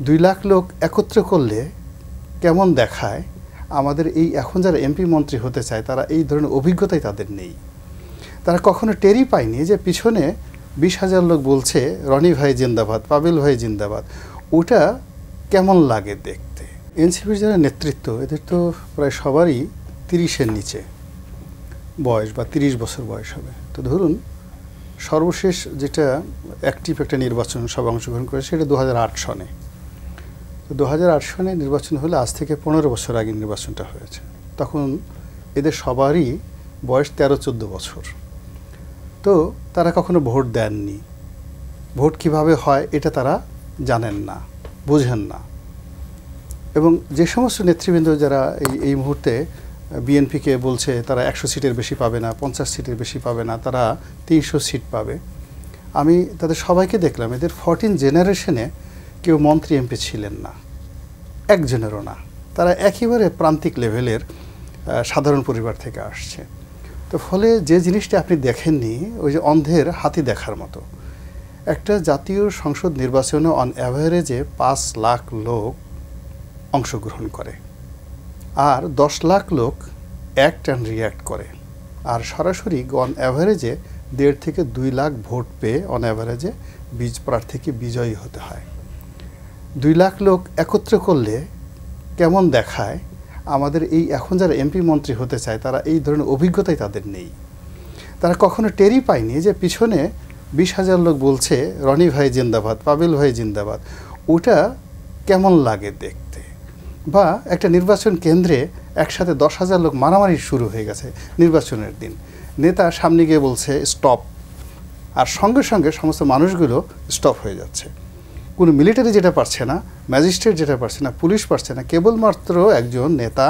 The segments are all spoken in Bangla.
2 লাখ লোক একত্র করলে কেমন দেখায় আমাদের এই এখন যারা এমপি মন্ত্রী হতে চায় তারা এই ধরনের অভিজ্ঞতাই তাদের নেই। তারা কখনো টেরই পায়নি যে পিছনে 20,000 লোক বলছে রনি ভাই জিন্দাবাদ, পাবেল ভাই জিন্দাবাদ, ওটা কেমন লাগে দেখতে। এনসিপির যারা নেতৃত্ব এদের তো প্রায় সবারই 30-এর নিচে বয়স বা 30 বছর বয়স হবে। তো ধরুন সর্বশেষ যেটা অ্যাক্টিভ একটা নির্বাচন সব অংশগ্রহণ করেছে সেটা 2008 সনে। তো 2008 সনে নির্বাচন হলে আজ থেকে 15 বছর আগে নির্বাচনটা হয়েছে। তখন এদের সবারই বয়স 13-14 বছর। তো তারা কখনো ভোট দেননি, ভোট কিভাবে হয় এটা তারা জানেন না, বোঝেন না। এবং যে সমস্ত নেতৃবৃন্দ যারা এই মুহূর্তে বিএনপিকে বলছে তারা 100 সিটের বেশি পাবে না, 50 সিটের বেশি পাবে না, তারা 300 সিট পাবে, আমি তাদের সবাইকে দেখলাম এদের 14 জেনারেশনে কেউ মন্ত্রী এমপি ছিলেন না, একজনেরও না। তারা একেবারে প্রান্তিক লেভেলের সাধারণ পরিবার থেকে আসছে। তো ফলে যে জিনিসটা আপনি দেখেননি ওই যে অন্ধের হাতি দেখার মতো। একটা জাতীয় সংসদ নির্বাচনে অন অ্যাভারেজে 5 লাখ লোক অংশগ্রহণ করে, আর 10 লাখ লোক অ্যাক্ট অ্যান্ড রিয়্যাক্ট করে, আর সরাসরি অন অ্যাভারেজে 1.5 থেকে 2 লাখ ভোট পেয়ে অন অ্যাভারেজে প্রার্থীকে বিজয়ী হতে হয়। 2 লাখ লোক একত্র করলে কেমন দেখায় আমাদের এই এখন যারা এমপি মন্ত্রী হতে চায় তারা এই ধরনের অভিজ্ঞতাই তাদের নেই। তারা কখনো টেরই পায়নি যে পিছনে 20,000 লোক বলছে রনি ভাই জিন্দাবাদ, পাবেল ভাই জিন্দাবাদ, ওটা কেমন লাগে দেখতে। বা একটা নির্বাচন কেন্দ্রে একসাথে 10,000 লোক মারামারি শুরু হয়ে গেছে নির্বাচনের দিন, নেতা সামনে গিয়ে বলছে স্টপ, আর সঙ্গে সঙ্গে সমস্ত মানুষগুলো স্টপ হয়ে যাচ্ছে। কোনো মিলিটারি যেটা পারছে না, ম্যাজিস্ট্রেট যেটা পারছে না, পুলিশ পারছে না, কেবলমাত্র একজন নেতা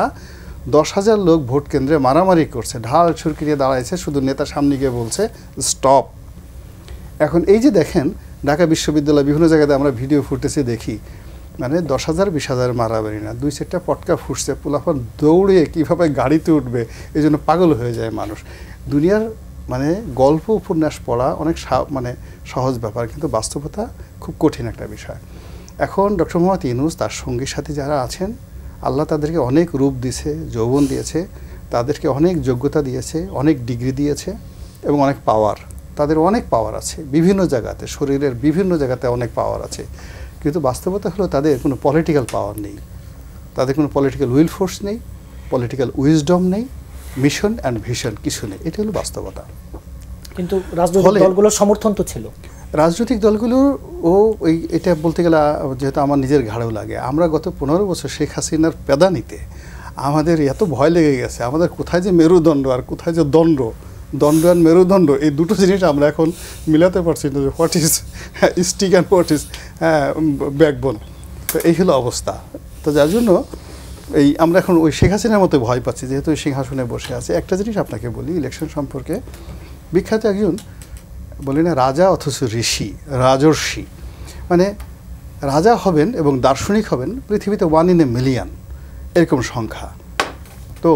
10,000 লোক ভোট কেন্দ্রে মারামারি করছে, ঢাল ছুরকি নিয়ে দাঁড়াইছে, শুধু নেতা সামনে গিয়ে বলছে স্টপ। এখন এই যে দেখেন ঢাকা বিশ্ববিদ্যালয় বিভিন্ন জায়গাতে আমরা ভিডিও ফুটেজে দেখি, মানে 10,000 20,000 মারামারি না, 2-4টা পটকা ফুটছে, পোলাপান দৌড়ে কীভাবে গাড়িতে উঠবে এই জন্য পাগল হয়ে যায় মানুষ। দুনিয়ার মানে গল্প উপন্যাস পড়া অনেক মানে সহজ ব্যাপার, কিন্তু বাস্তবতা খুব কঠিন একটা বিষয়। এখন ডক্টর মোহাম্মদ ইউনূস তার সঙ্গীর সাথে যারা আছেন, আল্লাহ তাদেরকে অনেক রূপ দিয়েছে, যৌবন দিয়েছে, তাদেরকে অনেক যোগ্যতা দিয়েছে, অনেক ডিগ্রি দিয়েছে এবং অনেক পাওয়ার, তাদের অনেক পাওয়ার আছে বিভিন্ন জায়গাতে, শরীরের বিভিন্ন জায়গাতে অনেক পাওয়ার আছে। কিন্তু বাস্তবতা হলো তাদের কোনো পলিটিক্যাল পাওয়ার নেই, তাদের কোনো পলিটিক্যাল উইল ফোর্স নেই, পলিটিক্যাল উইজডম নেই, মিশন অ্যান্ড ভিশন কিছু নেই। এটা হলো বাস্তবতা। কিন্তু রাজনৈতিক দলগুলোর সমর্থন তো ছিল, রাজনৈতিক দলগুলোর ওই এটা বলতে গেলে যেহেতু আমার নিজের ঘাড়েও লাগে, আমরা গত 15 বছর শেখ হাসিনার পেদানিতে আমাদের এত ভয় লেগে গেছে, আমাদের কোথায় যে মেরুদণ্ড আর কোথায় যে দণ্ড আর মেরুদণ্ড, এই দুটো জিনিস আমরা এখন মিলাতে পারছি না, যে what is stick and what is backbone. তো এই হলো অবস্থা। তো যার জন্য আমরা এখন ওই শেখ হাসিনার মতো ভয় পাচ্ছি, যেহেতু ওই সিংহাসনে বসে আছে। একটা জিনিস আপনাকে বলি ইলেকশন সম্পর্কে, বিখ্যাত একজন বলি না রাজা অথচ ঋষি, রাজর্ষি, মানে রাজা হবেন এবং দার্শনিক হবেন পৃথিবীতে 1 in a million এরকম সংখ্যা। তো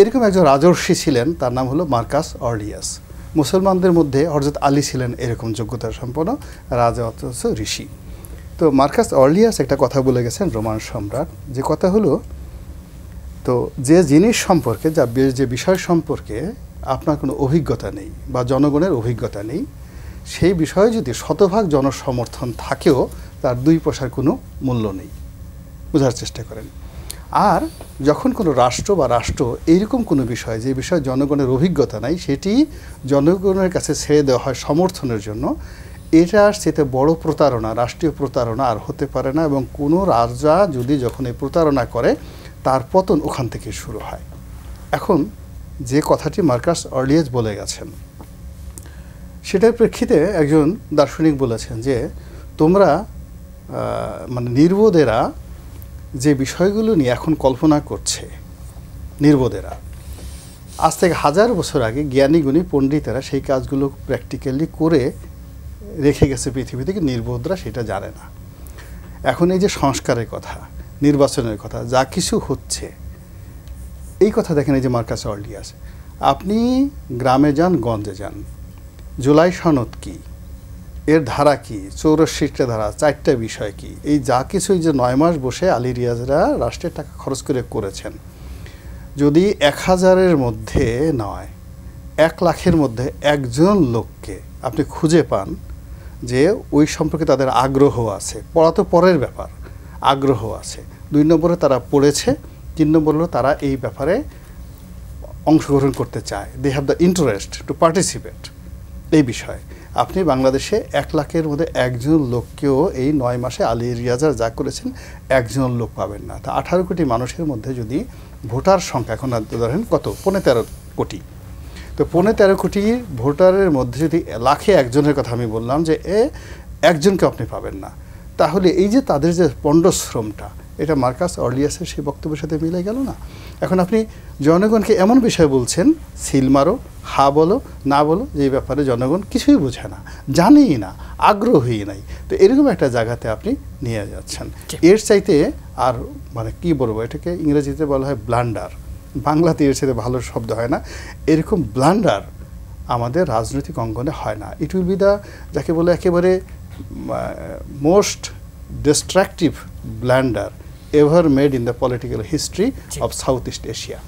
এরকম একজন রাজর্ষি ছিলেন, তার নাম হলো মার্কাস অর্লিয়াস। মুসলমানদের মধ্যে হযরত আলী ছিলেন এরকম যোগ্যতা সম্পন্ন রাজা অথচ ঋষি। তো মার্কাস অর্লিয়াস একটা কথা বলে গেছেন, রোমান সম্রাট, যে কথা হলো, তো যে জিনিস সম্পর্কে যে বিষয় সম্পর্কে আপনার কোনো অভিজ্ঞতা নেই বা জনগণের অভিজ্ঞতা নেই, সেই বিষয়ে যদি শতভাগ জনসমর্থন থাকেও তার 2 পয়সার কোনো মূল্য নেই। বোঝার চেষ্টা করেন। আর যখন কোনো রাষ্ট্র বা রাষ্ট্র এইরকম কোনো বিষয় যে বিষয়ে জনগণের অভিজ্ঞতা নাই সেটি জনগণের কাছে ছেড়ে দেওয়া হয় সমর্থনের জন্য, এটার চেয়ে বড় প্রতারণা, রাষ্ট্রীয় প্রতারণা আর হতে পারে না। এবং কোনো রাজা যদি যখন এই প্রতারণা করে তার পতন ওখান থেকে শুরু হয়। এখন যে কথাটি মার্কাস অর্লিয়াস বলে গেছেন সেটার প্রেক্ষিতে একজন দার্শনিক বলেছেন যে তোমরা মানে নির্বোধেরা যে বিষয়গুলো নিয়ে এখন কল্পনা করছে, নির্বোধেরা আজ থেকে 1000 বছর আগে জ্ঞানী গুণী পণ্ডিতেরা সেই কাজগুলো প্র্যাকটিক্যালি করে রেখে গেছে পৃথিবী থেকে, নির্বোধরা সেটা জানে না। এখন এই যে সংস্কারের কথা, নির্বাচনের কথা, যা কিছু হচ্ছে, এই কথা দেখেন, এই যে মার্কাস অর্লিয়াস, আপনি গ্রামে যান, গঞ্জে যান, জুলাই সনদ কি, এর ধারা কি, 84টা ধারা, 4টা বিষয় কি, এই যা কিছুই যে 9 মাস বসে আলী রিয়াজরা রাষ্ট্রের টাকা খরচ করে করেছেন, যদি 1000-এর মধ্যে নয় 1 লাখের মধ্যে একজন লোককে আপনি খুঁজে পান যে ওই সম্পর্কে তাদের আগ্রহ আছে, পড়া তো পরের ব্যাপার, আগ্রহ আছে, 2 নম্বরে তারা পড়েছে, 3 নম্বর হলো তারা এই ব্যাপারে অংশগ্রহণ করতে চায়, they have the interest to participate, এই বিষয়ে আপনি বাংলাদেশে 1 লাখের মধ্যে একজন লোককেও এই 9 মাসে আলী রিয়াজার যা করেছেন একজন লোক পাবেন না। তা 18 কোটি মানুষের মধ্যে যদি ভোটার সংখ্যা এখন ধরেন কত, 15-13 কোটি, তো 15-13 কোটি ভোটারের মধ্যে যদি লাখে একজনের কথা আমি বললাম যে একজনকে আপনি পাবেন না, তাহলে এই যে তাদের যে পণ্ডশ্রমটা, এটা মার্কাস অর্লিয়াসের সেই বক্তব্যের সাথে মিলে গেল না? এখন আপনি জনগণকে এমন বিষয় বলছেন, সিল মারো, হা বলো, না বলো, যে ব্যাপারে জনগণ কিছুই বোঝে না, জানেই না, আগ্রহী নাই, তো এরকম একটা জায়গাতে আপনি নিয়ে যাচ্ছেন। এর চাইতে আর মানে কি বলবো, এটাকে ইংরেজিতে বলা হয় ব্লান্ডার, বাংলাতে এর সাথে ভালো শব্দ হয় না, এরকম ব্লান্ডার আমাদের রাজনৈতিক অঙ্গনে হয় না। ইট উইল বি দ্য, যাকে বলে একেবারে most destructive blunder ever made in the political history of Southeast Asia.